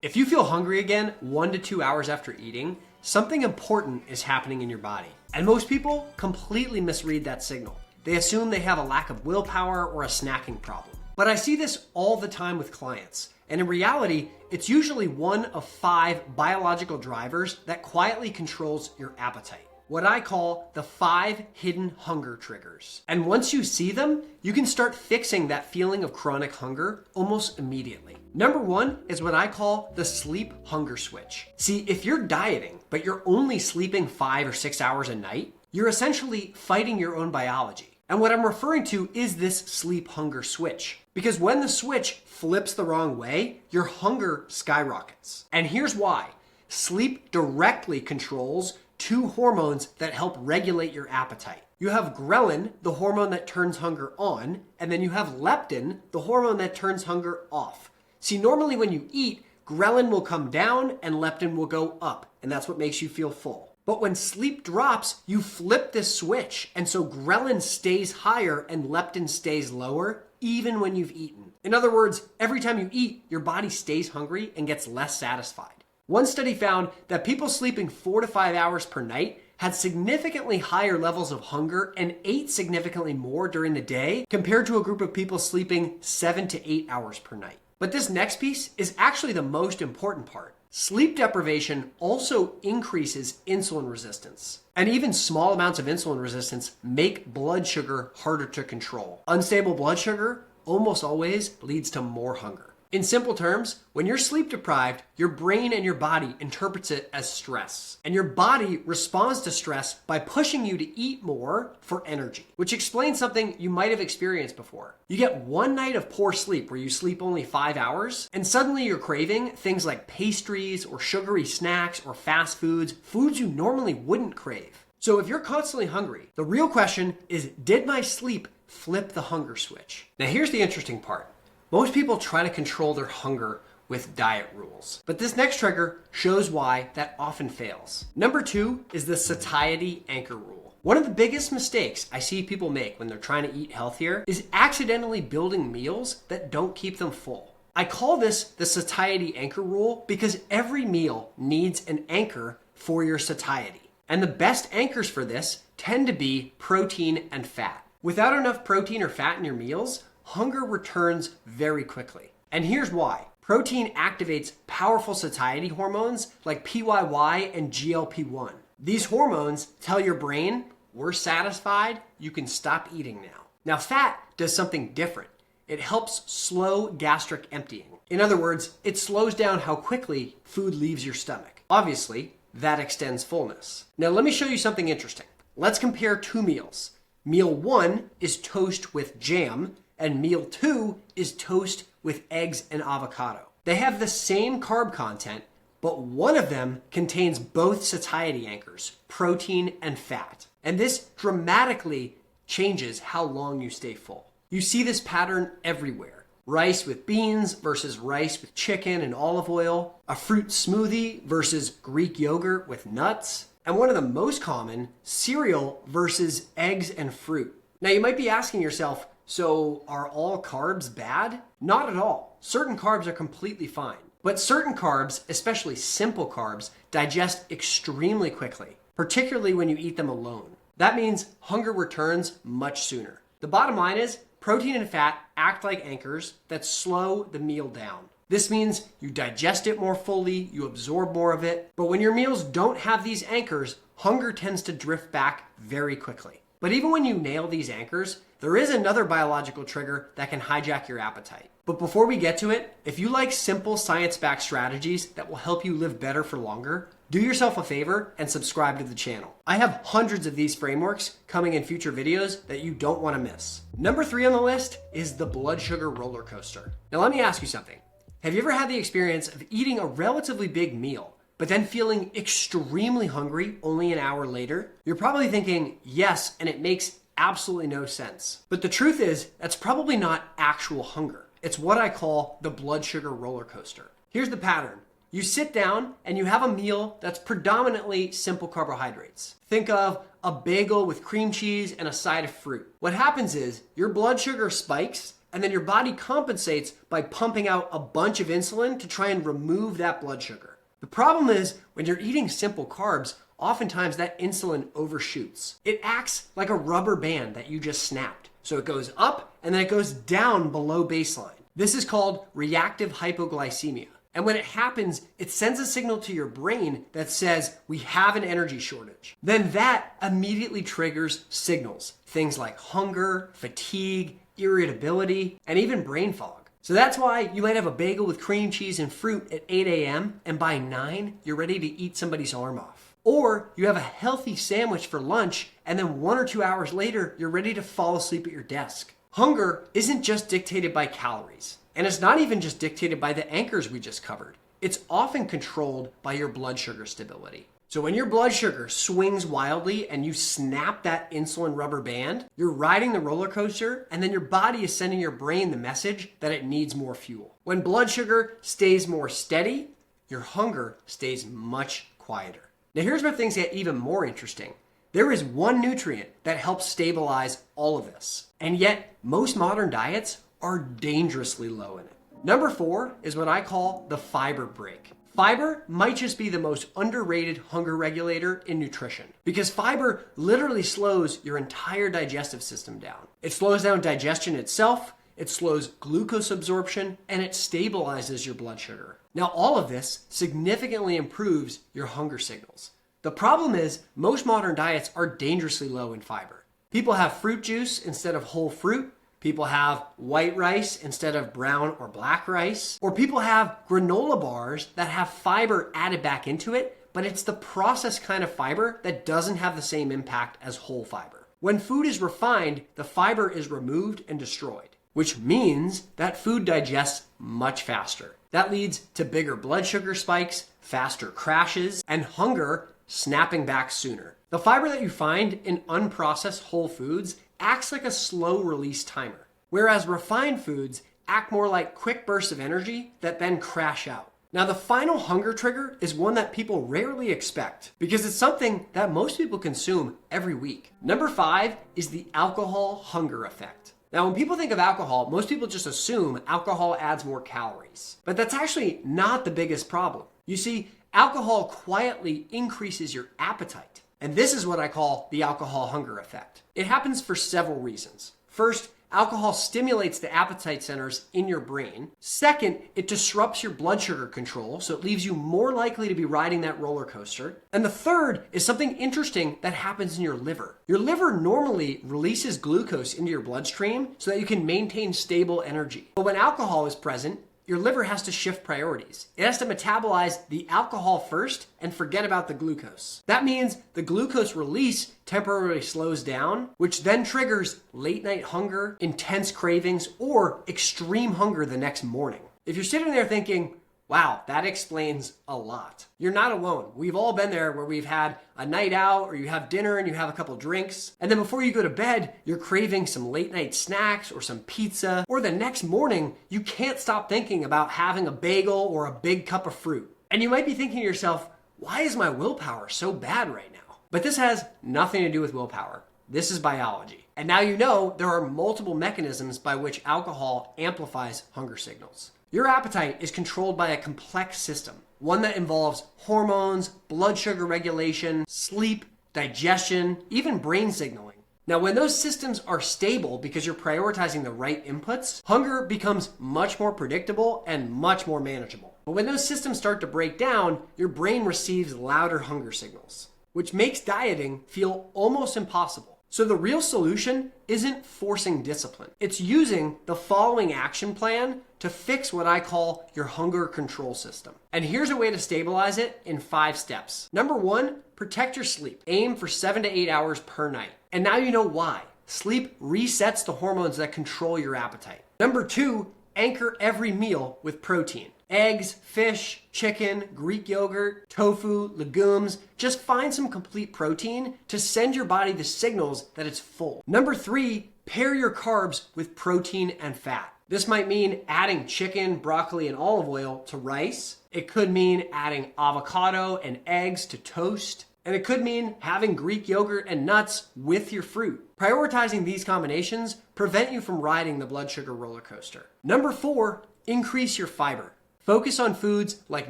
If you feel hungry again 1 to 2 hours after eating, something important is happening in your body. And most people completely misread that signal. They assume they have a lack of willpower or a snacking problem. But I see this all the time with clients. And in reality, it's usually one of 5 biological drivers that quietly controls your appetite. What I call the 5 hidden hunger triggers. And once you see them, you can start fixing that feeling of chronic hunger almost immediately. Number 1 is what I call the sleep hunger switch. See, if you're dieting, but you're only sleeping 5 or 6 hours a night, you're essentially fighting your own biology. And what I'm referring to is this sleep hunger switch. Because when the switch flips the wrong way, your hunger skyrockets. And here's why. Sleep directly controls 2 hormones that help regulate your appetite. You have ghrelin, the hormone that turns hunger on, and then you have leptin, the hormone that turns hunger off. See, normally when you eat, ghrelin will come down and leptin will go up, and that's what makes you feel full. But when sleep drops, you flip this switch, and so ghrelin stays higher and leptin stays lower, even when you've eaten. In other words, every time you eat, your body stays hungry and gets less satisfied. One study found that people sleeping 4 to 5 hours per night had significantly higher levels of hunger and ate significantly more during the day compared to a group of people sleeping 7 to 8 hours per night. But this next piece is actually the most important part. Sleep deprivation also increases insulin resistance. And even small amounts of insulin resistance make blood sugar harder to control. Unstable blood sugar almost always leads to more hunger. In simple terms, when you're sleep deprived, your brain and your body interprets it as stress. And your body responds to stress by pushing you to eat more for energy, which explains something you might have experienced before. You get one night of poor sleep where you sleep only 5 hours, and suddenly you're craving things like pastries or sugary snacks or fast foods, foods you normally wouldn't crave. So if you're constantly hungry, the real question is, did my sleep flip the hunger switch? Now here's the interesting part. Most people try to control their hunger with diet rules. But this next trigger shows why that often fails. Number 2 is the Satiety Anchor rule. One of the biggest mistakes I see people make when they're trying to eat healthier is accidentally building meals that don't keep them full. I call this the Satiety Anchor rule because every meal needs an anchor for your satiety. And the best anchors for this tend to be protein and fat. Without enough protein or fat in your meals, hunger returns very quickly. And here's why. Protein activates powerful satiety hormones like PYY and GLP-1. These hormones tell your brain, we're satisfied, you can stop eating now. Now fat does something different. It helps slow gastric emptying. In other words, it slows down how quickly food leaves your stomach. Obviously, that extends fullness. Now let me show you something interesting. Let's compare 2 meals. Meal 1 is toast with jam, and meal 2 is toast with eggs and avocado. They have the same carb content, but one of them contains both satiety anchors, protein and fat. And this dramatically changes how long you stay full. You see this pattern everywhere. Rice with beans versus rice with chicken and olive oil, a fruit smoothie versus Greek yogurt with nuts, and one of the most common, cereal versus eggs and fruit. Now you might be asking yourself, so are all carbs bad? Not at all. Certain carbs are completely fine. But certain carbs, especially simple carbs, digest extremely quickly, particularly when you eat them alone. That means hunger returns much sooner. The bottom line is, protein and fat act like anchors that slow the meal down. This means you digest it more fully, you absorb more of it. But when your meals don't have these anchors, hunger tends to drift back very quickly. But even when you nail these anchors, there is another biological trigger that can hijack your appetite. But before we get to it, if you like simple science-backed strategies that will help you live better for longer, do yourself a favor and subscribe to the channel. I have hundreds of these frameworks coming in future videos that you don't want to miss. Number 3 on the list is the blood sugar roller coaster. Now let me ask you something. Have you ever had the experience of eating a relatively big meal, but then feeling extremely hungry only an hour later? You're probably thinking, yes, and it makes absolutely no sense. But the truth is, that's probably not actual hunger. It's what I call the blood sugar roller coaster. Here's the pattern. You sit down and you have a meal that's predominantly simple carbohydrates. Think of a bagel with cream cheese and a side of fruit. What happens is your blood sugar spikes and then your body compensates by pumping out a bunch of insulin to try and remove that blood sugar. The problem is when you're eating simple carbs, oftentimes that insulin overshoots. It acts like a rubber band that you just snapped. So it goes up and then it goes down below baseline. This is called reactive hypoglycemia. And when it happens, it sends a signal to your brain that says, we have an energy shortage. Then that immediately triggers signals, things like hunger, fatigue, irritability, and even brain fog. So that's why you might have a bagel with cream cheese and fruit at 8 a.m. and by 9, you're ready to eat somebody's arm off. Or you have a healthy sandwich for lunch and then 1 or 2 hours later, you're ready to fall asleep at your desk. Hunger isn't just dictated by calories. And it's not even just dictated by the anchors we just covered. It's often controlled by your blood sugar stability. So when your blood sugar swings wildly and you snap that insulin rubber band, you're riding the roller coaster and then your body is sending your brain the message that it needs more fuel. When blood sugar stays more steady, your hunger stays much quieter. Now here's where things get even more interesting. There is one nutrient that helps stabilize all of this. And yet most modern diets are dangerously low in it. Number 4 is what I call the fiber break. Fiber might just be the most underrated hunger regulator in nutrition because fiber literally slows your entire digestive system down. It slows down digestion itself, it slows glucose absorption, and it stabilizes your blood sugar. Now all of this significantly improves your hunger signals. The problem is most modern diets are dangerously low in fiber. People have fruit juice instead of whole fruit. People have white rice instead of brown or black rice. Or people have granola bars that have fiber added back into it, but it's the processed kind of fiber that doesn't have the same impact as whole fiber. When food is refined, the fiber is removed and destroyed, which means that food digests much faster. That leads to bigger blood sugar spikes, faster crashes, and hunger snapping back sooner. The fiber that you find in unprocessed whole foods acts like a slow release timer, whereas refined foods act more like quick bursts of energy that then crash out. Now the final hunger trigger is one that people rarely expect because it's something that most people consume every week. Number 5 is the alcohol hunger effect. Now when people think of alcohol, most people just assume alcohol adds more calories, but that's actually not the biggest problem. You see, alcohol quietly increases your appetite. And this is what I call the alcohol hunger effect. It happens for several reasons. First, alcohol stimulates the appetite centers in your brain. Second, it disrupts your blood sugar control, so it leaves you more likely to be riding that roller coaster. And the third is something interesting that happens in your liver. Your liver normally releases glucose into your bloodstream so that you can maintain stable energy. But when alcohol is present, your liver has to shift priorities. It has to metabolize the alcohol first and forget about the glucose. That means the glucose release temporarily slows down, which then triggers late night hunger, intense cravings, or extreme hunger the next morning. If you're sitting there thinking, wow, that explains a lot, you're not alone. We've all been there where we've had a night out or you have dinner and you have a couple drinks. And then before you go to bed, you're craving some late night snacks or some pizza. Or the next morning, you can't stop thinking about having a bagel or a big cup of fruit. And you might be thinking to yourself, why is my willpower so bad right now? But this has nothing to do with willpower. This is biology. And now you know there are multiple mechanisms by which alcohol amplifies hunger signals. Your appetite is controlled by a complex system, one that involves hormones, blood sugar regulation, sleep, digestion, even brain signaling. Now, when those systems are stable because you're prioritizing the right inputs, hunger becomes much more predictable and much more manageable. But when those systems start to break down, your brain receives louder hunger signals, which makes dieting feel almost impossible. So the real solution isn't forcing discipline. It's using the following action plan to fix what I call your hunger control system. And here's a way to stabilize it in 5 steps. Number 1, protect your sleep. Aim for 7 to 8 hours per night. And now you know why. Sleep resets the hormones that control your appetite. Number 2, anchor every meal with protein. Eggs, fish, chicken, Greek yogurt, tofu, legumes. Just find some complete protein to send your body the signals that it's full. Number 3, pair your carbs with protein and fat. This might mean adding chicken, broccoli, and olive oil to rice. It could mean adding avocado and eggs to toast. And it could mean having Greek yogurt and nuts with your fruit. Prioritizing these combinations prevent you from riding the blood sugar roller coaster. Number 4, increase your fiber. Focus on foods like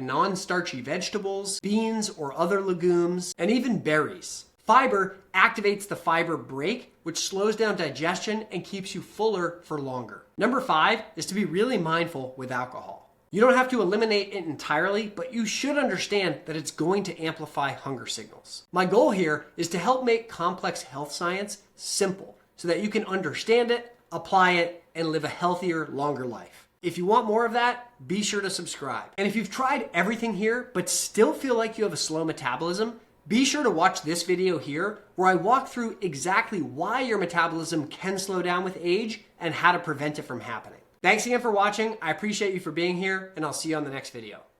non-starchy vegetables, beans or other legumes, and even berries. Fiber activates the fiber brake, which slows down digestion and keeps you fuller for longer. Number 5 is to be really mindful with alcohol. You don't have to eliminate it entirely, but you should understand that it's going to amplify hunger signals. My goal here is to help make complex health science simple so that you can understand it, apply it, and live a healthier, longer life. If you want more of that, be sure to subscribe. And if you've tried everything here but still feel like you have a slow metabolism, be sure to watch this video here where I walk through exactly why your metabolism can slow down with age and how to prevent it from happening. Thanks again for watching. I appreciate you for being here, and I'll see you on the next video.